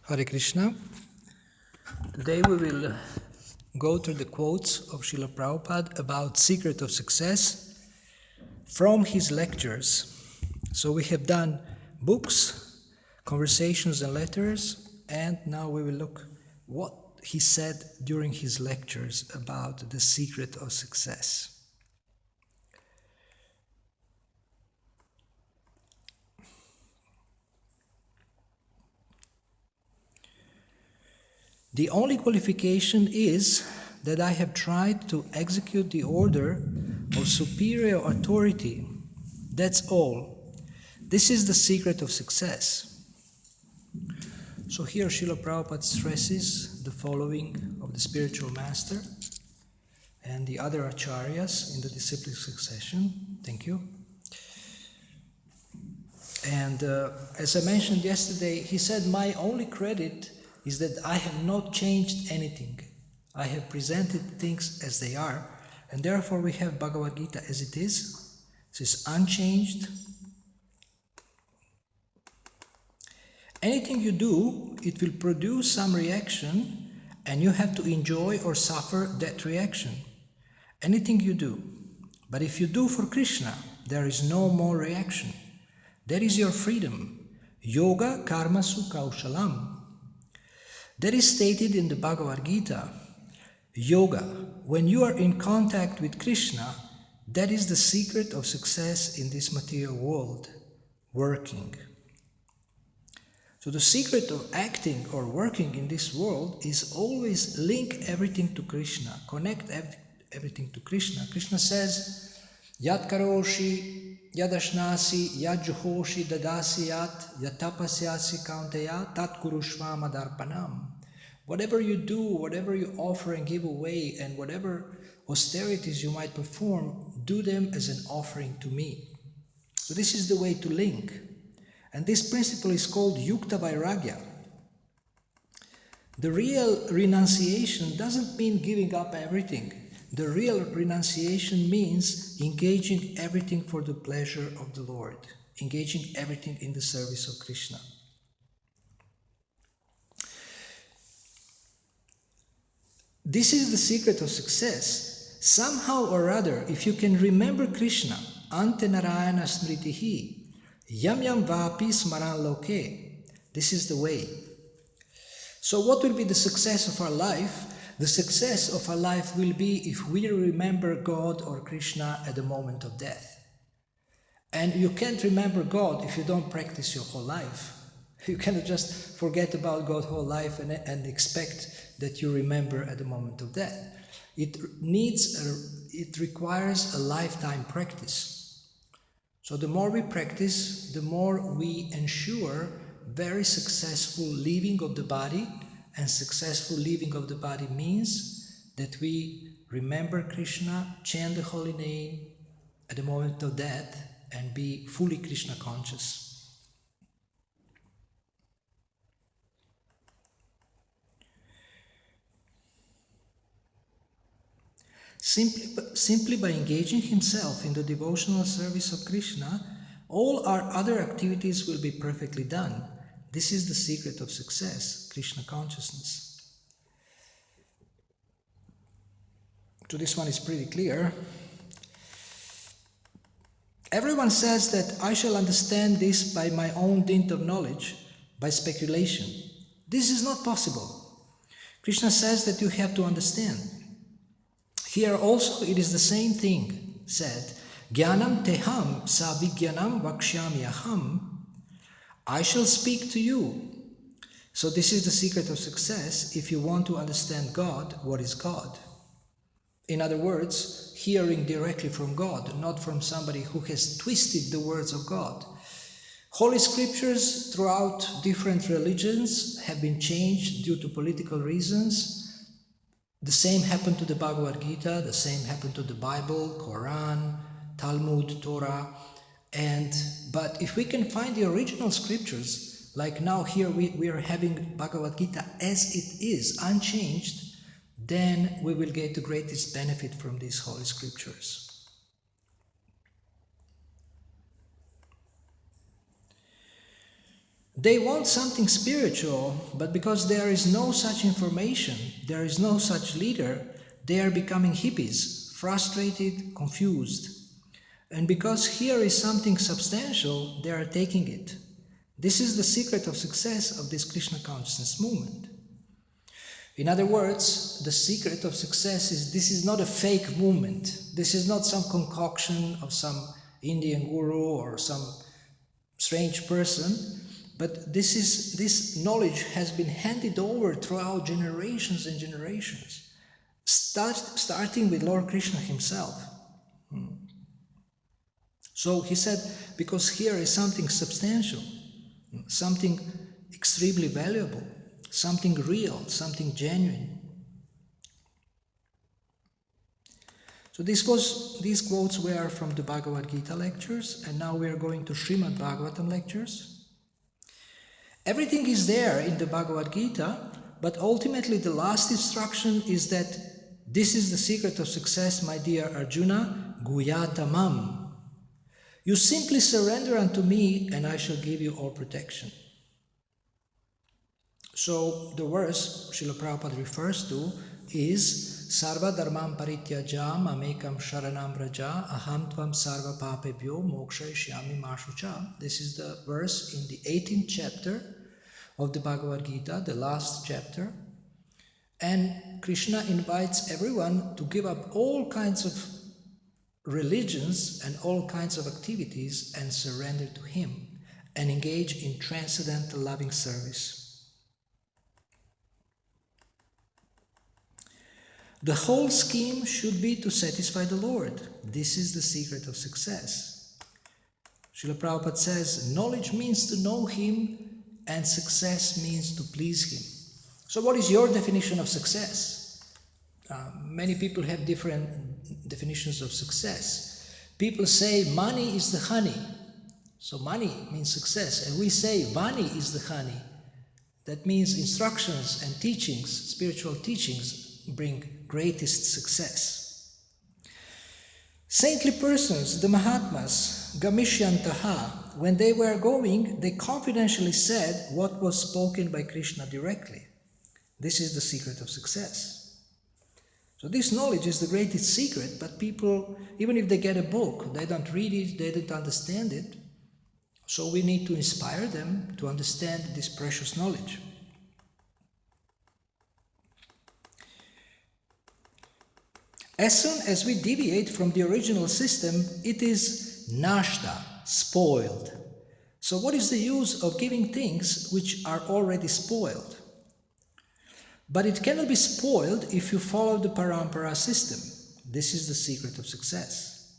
Hare Krishna. Today we will go through the quotes of Srila Prabhupada about secret of success from his lectures. So we have done books, conversations and letters, and now we will look what he said during his lectures about the secret of success. The only qualification is that I have tried to execute the order of superior authority. That's all. This is the secret of success. So here Srila Prabhupada stresses the following of the spiritual master and the other acharyas in the disciplic succession. Thank you. And as I mentioned yesterday, he said, my only credit is that I have not changed anything. I have presented things as they are, and therefore we have Bhagavad Gita as it is. It is unchanged. Anything you do, it will produce some reaction, and you have to enjoy or suffer that reaction. Anything you do. But if you do for Krishna, there is no more reaction. That is your freedom. Yoga karmasu kaushalam. That is stated in the Bhagavad Gita. Yoga, when you are in contact with Krishna, that is the secret of success in this material world, working. So the secret of acting or working in this world is always link everything to Krishna, connect everything to Krishna. Krishna says, Yat karoshi, yadashnasi, yad juhoshi, dadasi yat, yatapasyasi kaunteya, tat kurushva madarpanam. Whatever you do, whatever you offer and give away, and whatever austerities you might perform, do them as an offering to me. So this is the way to link. And this principle is called Yukta Vairagya. The real renunciation doesn't mean giving up everything. The real renunciation means engaging everything for the pleasure of the Lord, engaging everything in the service of Krishna. This is the secret of success. Somehow or other, if you can remember Krishna, Ante Narayana Smritihi, Yam Yam Vapi Smaran Loke, this is the way. So what will be the success of our life? The success of our life will be if we remember God or Krishna at the moment of death. And you can't remember God if you don't practice your whole life. You cannot just forget about God whole life and expect that you remember at the moment of death. It requires a lifetime practice. So the more we practice, the more we ensure very successful leaving of the body, and successful leaving of the body means that we remember Krishna, chant the holy name at the moment of death, and be fully Krishna conscious. Simply by engaging himself in the devotional service of Krishna, all our other activities will be perfectly done. This is the secret of success, Krishna consciousness. So this one is pretty clear. Everyone says that I shall understand this by my own dint of knowledge, by speculation. This is not possible. Krishna says that you have to understand. Here also it is the same thing said. Jnanam teham savigyanam vakshyami aham. I shall speak to you. So this is the secret of success if you want to understand God, what is God. In other words, hearing directly from God, not from somebody who has twisted the words of God. Holy scriptures throughout different religions have been changed due to political reasons. The same happened to the Bhagavad Gita, the same happened to the Bible, Quran, Talmud, Torah. But if we can find the original scriptures, like now here we are having Bhagavad Gita as it is, unchanged, then we will get the greatest benefit from these holy scriptures. They want something spiritual, but because there is no such information, there is no such leader, they are becoming hippies, frustrated, confused. And because here is something substantial, they are taking it. This is the secret of success of this Krishna consciousness movement. In other words, the secret of success is this is not a fake movement. This is not some concoction of some Indian guru or some strange person, but this knowledge has been handed over throughout generations and generations, starting with Lord Krishna himself. So he said, because here is something substantial, something extremely valuable, something real, something genuine. So these quotes were from the Bhagavad Gita lectures, and now we are going to Srimad Bhagavatam lectures. Everything is there in the Bhagavad Gita, but ultimately the last instruction is that this is the secret of success, my dear Arjuna, Guyatamam. You simply surrender unto me, and I shall give you all protection. So the verse Srila Prabhupada refers to is Sarva Dharmam Parityaja Mamekam Sharanam Vraja Aham Tvam Sarva Papebhyo Mokshayishyami Mashucha. This is the verse in the 18th chapter of the Bhagavad Gita, the last chapter. And Krishna invites everyone to give up all kinds of religions and all kinds of activities and surrender to Him and engage in transcendental loving service. The whole scheme should be to satisfy the Lord. This is the secret of success. Srila Prabhupada says, knowledge means to know Him and success means to please Him. So what is your definition of success? Many people have different definitions of success. People say money is the honey. So money means success. And we say Vani is the honey. That means instructions and teachings, spiritual teachings, bring greatest success. Saintly persons, the Mahatmas, Gamishyantaha, when they were going, they confidentially said what was spoken by Krishna directly. This is the secret of success. So this knowledge is the greatest secret, but people, even if they get a book, they don't read it, they don't understand it. So we need to inspire them to understand this precious knowledge. As soon as we deviate from the original system, it is nashta, spoiled. So what is the use of giving things which are already spoiled? But it cannot be spoiled if you follow the parampara system. This is the secret of success.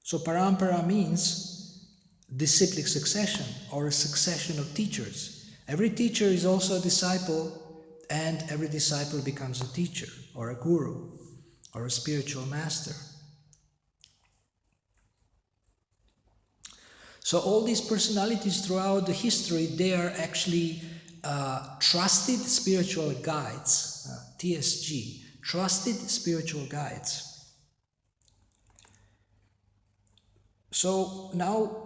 So parampara means disciplic succession or a succession of teachers. Every teacher is also a disciple, and every disciple becomes a teacher or a guru or a spiritual master. So all these personalities throughout the history, they are actually trusted spiritual guides, TSG, trusted spiritual guides. So now,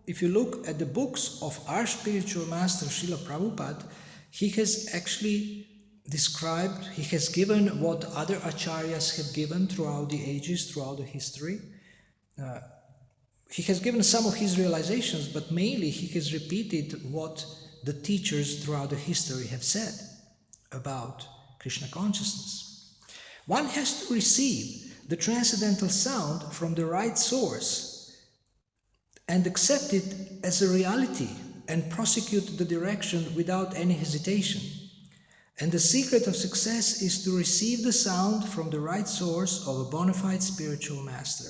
if you look at the books of our spiritual master, Srila Prabhupada, he has actually described, he has given what other acharyas have given throughout the ages, throughout the history. He has given some of his realizations, but mainly he has repeated what the teachers throughout the history have said about Krishna consciousness. One has to receive the transcendental sound from the right source and accept it as a reality and prosecute the direction without any hesitation. And the secret of success is to receive the sound from the right source of a bona fide spiritual master.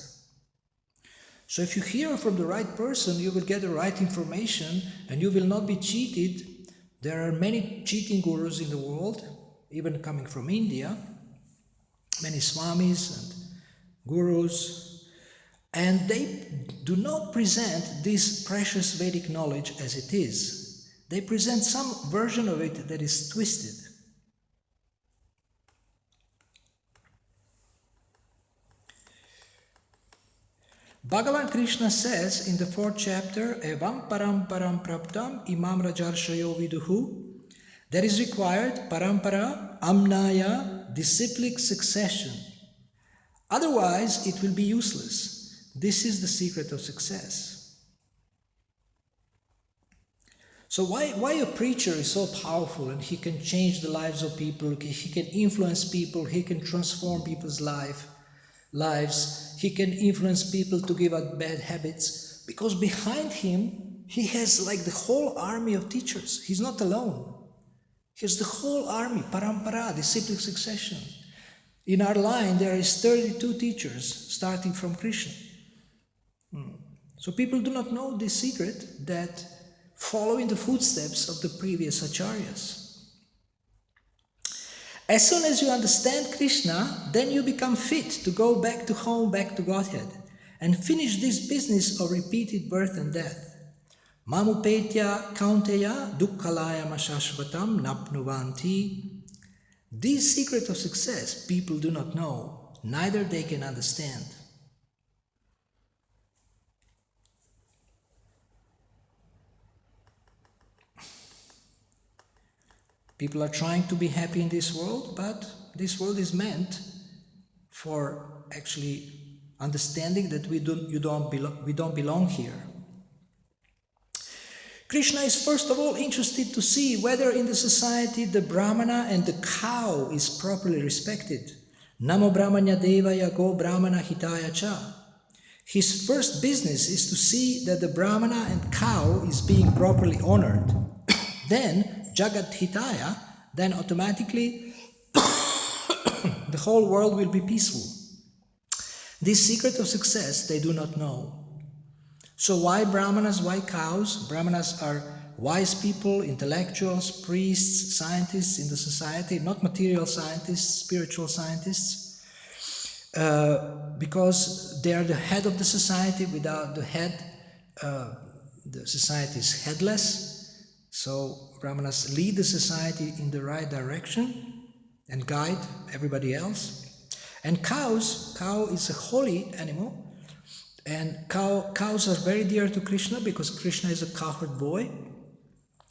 So if you hear from the right person, you will get the right information and you will not be cheated. There are many cheating gurus in the world, even coming from India, many swamis and gurus, and they do not present this precious Vedic knowledge as it is. They present some version of it that is twisted. Bhagavan Krishna says in the 4th chapter, Evam paramparam praptam imam rajarshayo viduhu, there is required parampara, amnaya, disciplic succession. Otherwise, it will be useless. This is the secret of success. So why a preacher is so powerful and he can change the lives of people, he can influence people, he can transform people's lives, he can influence people to give up bad habits, because behind him he has like the whole army of teachers. He's not alone. He has the whole army, parampara, disciplic succession. In our line there is 32 teachers starting from Krishna. So people do not know this secret, that follow in the footsteps of the previous acharyas. As soon as you understand Krishna, then you become fit to go back to home, back to Godhead, and finish this business of repeated birth and death. Mamupetya kaunteya dukkhalayam ashashvatam napnuvanti. This secret of success people do not know, neither they can understand. People are trying to be happy in this world, but this world is meant for actually understanding that we don't belong here. Krishna is first of all interested to see whether in the society the Brahmana and the cow is properly respected. Namo Brahmanya Devaya Go Brahmana Hitaya Cha. His first business is to see that the Brahmana and cow is being properly honored. Then Jagat Hitaya, then automatically the whole world will be peaceful. This secret of success they do not know. So why Brahmanas, why cows? Brahmanas are wise people, intellectuals, priests, scientists in the society, not material scientists, spiritual scientists, because they are the head of the society. Without the head, the society is headless. So Brahmanas lead the society in the right direction and guide everybody else. And cow is a holy animal. And cows are very dear to Krishna because Krishna is a cowherd boy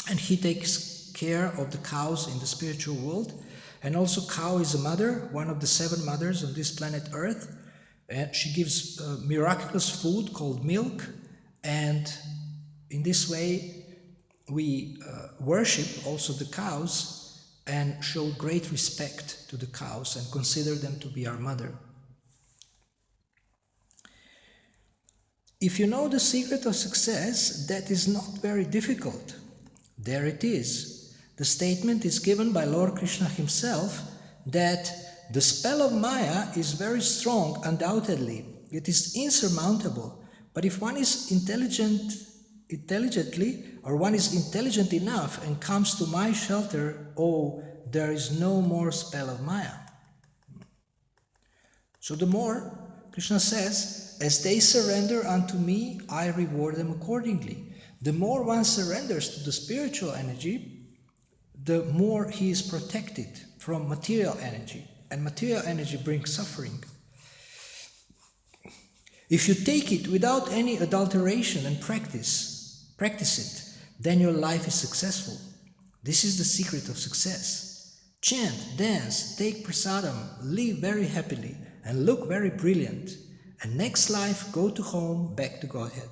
and he takes care of the cows in the spiritual world. And also cow is a mother, one of the 7 mothers on this planet Earth. And she gives miraculous food called milk, and in this way we worship also the cows and show great respect to the cows and consider them to be our mother. If you know the secret of success, that is not very difficult. There it is. The statement is given by Lord Krishna himself that the spell of Maya is very strong, undoubtedly. It is insurmountable. But if one is intelligently, or one is intelligent enough and comes to my shelter, oh, there is no more spell of Maya. So the more, Krishna says, as they surrender unto me, I reward them accordingly. The more one surrenders to the spiritual energy, the more he is protected from material energy. And material energy brings suffering. If you take it without any adulteration and practice it, then your life is successful. This is the secret of success. Chant, dance, take prasadam, live very happily, and look very brilliant. And next life, go to home, back to Godhead.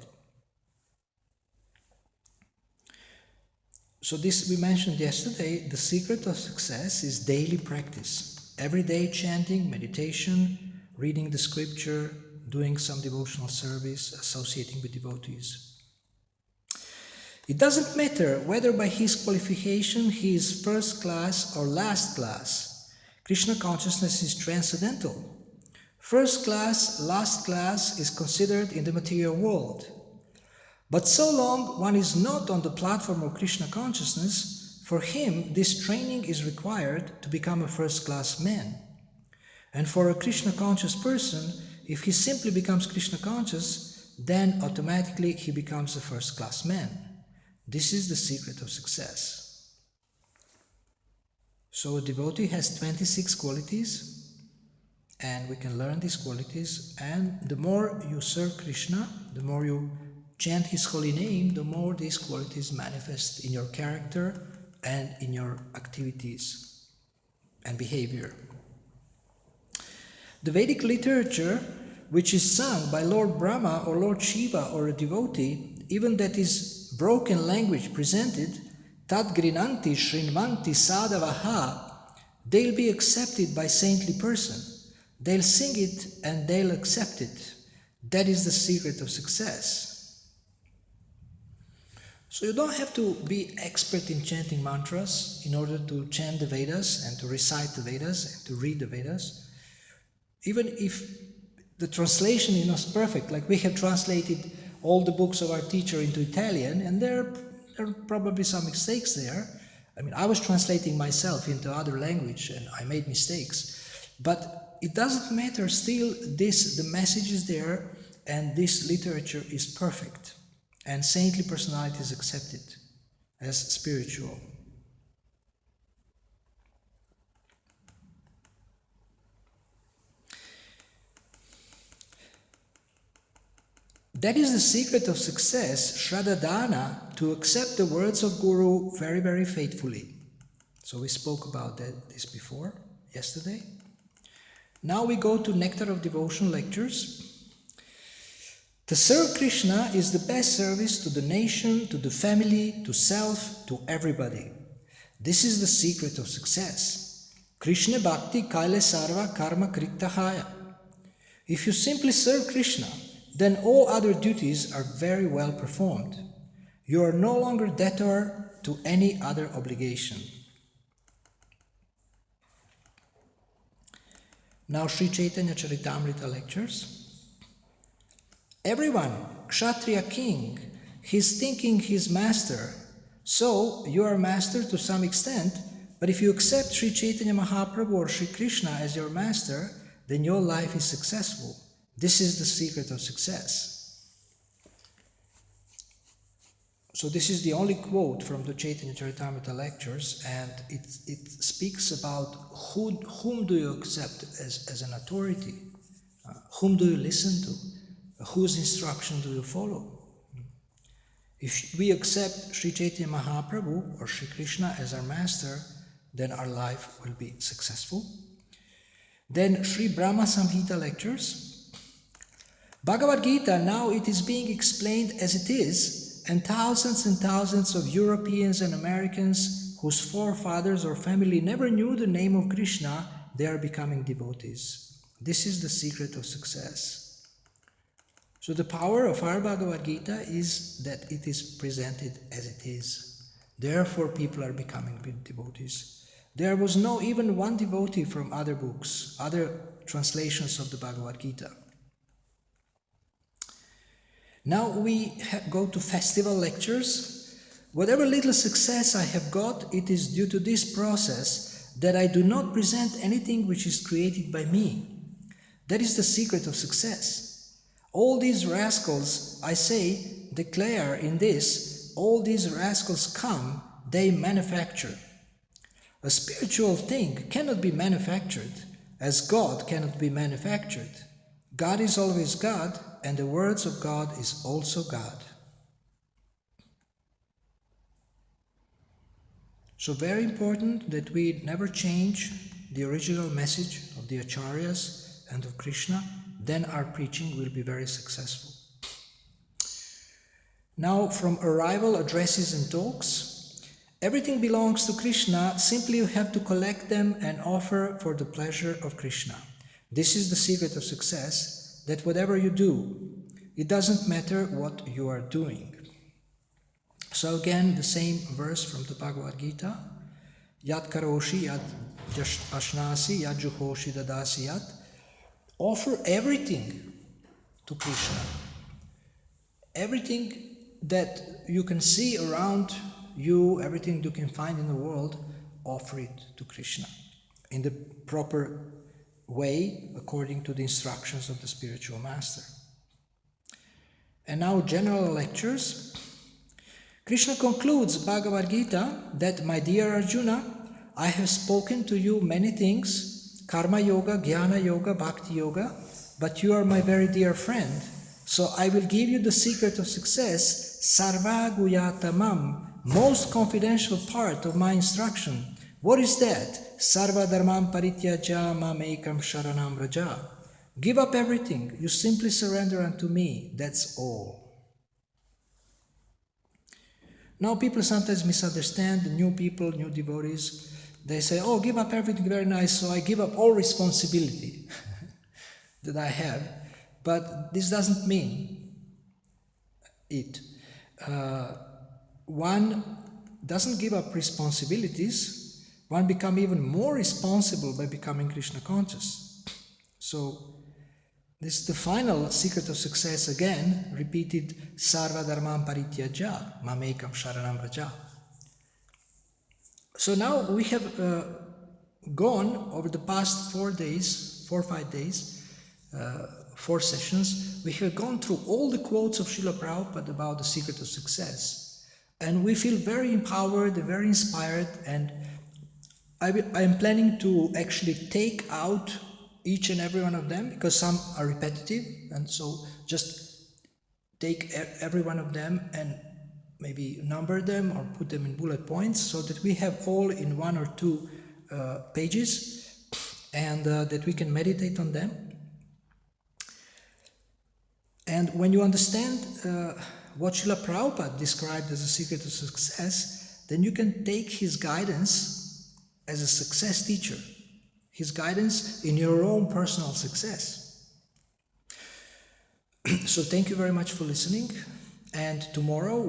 So this we mentioned yesterday, the secret of success is daily practice. Everyday chanting, meditation, reading the scripture, doing some devotional service, associating with devotees. It doesn't matter whether by his qualification he is first class or last class. Krishna consciousness is transcendental. First class, last class is considered in the material world. But so long one is not on the platform of Krishna consciousness, for him this training is required to become a first-class man. And for a Krishna conscious person, if he simply becomes Krishna conscious, then automatically he becomes a first-class man. This is the secret of success. So a devotee has 26 qualities, and we can learn these qualities. And the more you serve Krishna, the more you chant his holy name, the more these qualities manifest in your character and in your activities and behavior. The Vedic literature, which is sung by Lord Brahma or Lord Shiva or a devotee, even that is broken language presented, tad grinanti shrinvanti sadavaha, they'll be accepted by saintly person. They'll sing it and they'll accept it. That is the secret of success. So you don't have to be expert in chanting mantras in order to chant the Vedas and to recite the Vedas and to read the Vedas. Even if the translation is not perfect, like we have translated all the books of our teacher into Italian, and there are probably some mistakes there. I mean, I was translating myself into other language and I made mistakes. But it doesn't matter, still the message is there and this literature is perfect. And saintly personality is accepted as spiritual. That is the secret of success, Shraddha, to accept the words of Guru very, very faithfully. So we spoke about this before, yesterday. Now we go to Nectar of Devotion lectures. To serve Krishna is the best service to the nation, to the family, to self, to everybody. This is the secret of success. Krishna Bhakti Kaile Sarva Karma Krittahaya. If you simply serve Krishna, then all other duties are very well performed. You are no longer debtor to any other obligation. Now Sri Chaitanya Charitamrita lectures. Everyone, Kshatriya king, he's thinking he's master. So you are master to some extent, but if you accept Sri Chaitanya Mahaprabhu or Sri Krishna as your master, then your life is successful. This is the secret of success. So this is the only quote from the Chaitanya Charitamrita lectures, and it speaks about whom do you accept as an authority, whom do you listen to, whose instruction do you follow. If we accept Sri Chaitanya Mahaprabhu or Sri Krishna as our master, then our life will be successful. Then Sri Brahma Samhita lectures. Bhagavad Gita, now it is being explained as it is, and thousands of Europeans and Americans whose forefathers or family never knew the name of Krishna, they are becoming devotees. This is the secret of success. So the power of our Bhagavad Gita is that it is presented as it is. Therefore people are becoming devotees. There was no even one devotee from other books, other translations of the Bhagavad Gita. Now we go to festival lectures. Whatever little success I have got, it is due to this process that I do not present anything which is created by me. That is the secret of success. All these rascals, I say, declare in this, all these rascals come, they manufacture. A spiritual thing cannot be manufactured, as God cannot be manufactured. God is always God, and the words of God is also God. So very important that we never change the original message of the Acharyas and of Krishna, then our preaching will be very successful. Now from arrival, addresses and talks, everything belongs to Krishna, simply you have to collect them and offer for the pleasure of Krishna. This is the secret of success, that whatever you do, it doesn't matter what you are doing. So again, the same verse from the Bhagavad Gita, Yat karoshi, yat ashnasi, yat juhoshi dadasi yat. Offer everything to Krishna. Everything that you can see around you, everything you can find in the world, offer it to Krishna in the proper way, according to the instructions of the spiritual master. And now general lectures. Krishna concludes Bhagavad Gita that, my dear Arjuna, I have spoken to you many things, karma yoga, jnana yoga, bhakti yoga, but you are my very dear friend. So I will give you the secret of success, sarva guyatamam, most confidential part of my instruction. What is that? Sarva dharmam parityaja mam ekam sharanam raja. Give up everything. You simply surrender unto me. That's all. Now people sometimes misunderstand the new people, new devotees. They say, oh, give up everything, very nice, so I give up all responsibility that I have. But this doesn't mean it. One doesn't give up responsibilities, one becomes even more responsible by becoming Krishna conscious. So this is the final secret of success again, repeated, sarva dharmam parityaja, mamekam sharanam vraja. So now we have gone over the past 4 days, 5 days, 4 sessions, we have gone through all the quotes of Srila Prabhupada about the secret of success. And we feel very empowered, very inspired, and I am planning to actually take out each and every one of them because some are repetitive, and so just take every one of them and maybe number them or put them in bullet points so that we have all in 1 or 2 pages and that we can meditate on them. And when you understand what Srila Prabhupada described as a secret of success, then you can take his guidance as a success teacher, his guidance in your own personal success. So thank you very much for listening. And tomorrow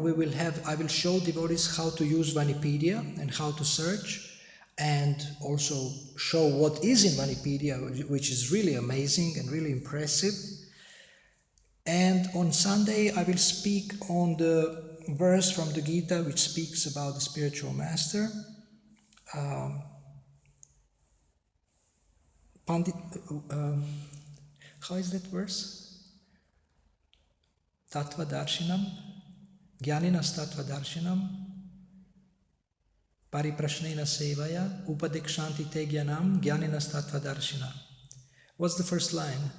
I will show devotees how to use Vanipedia and how to search, and also show what is in Vanipedia, which is really amazing and really impressive. And on Sunday I will speak on the verse from the Gita which speaks about the spiritual master. Pandit, how is that verse? Tattva darshinam, jnaninas tattva darshinam, pariprashnena sevaya, upadekshanti te jnanam, jnaninas tattva darshinam. What's the first line?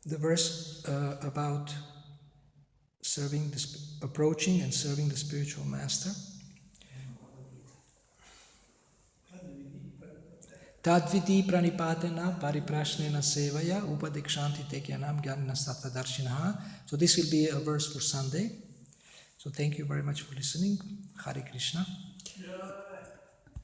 The verse about serving, approaching and serving the spiritual master. Tadviti pranipatena pariprashnena sevaya upadekshanti tekyanam jnanastatva darshinaha. So this will be a verse for Sunday. So thank you very much for listening. Hare Krishna.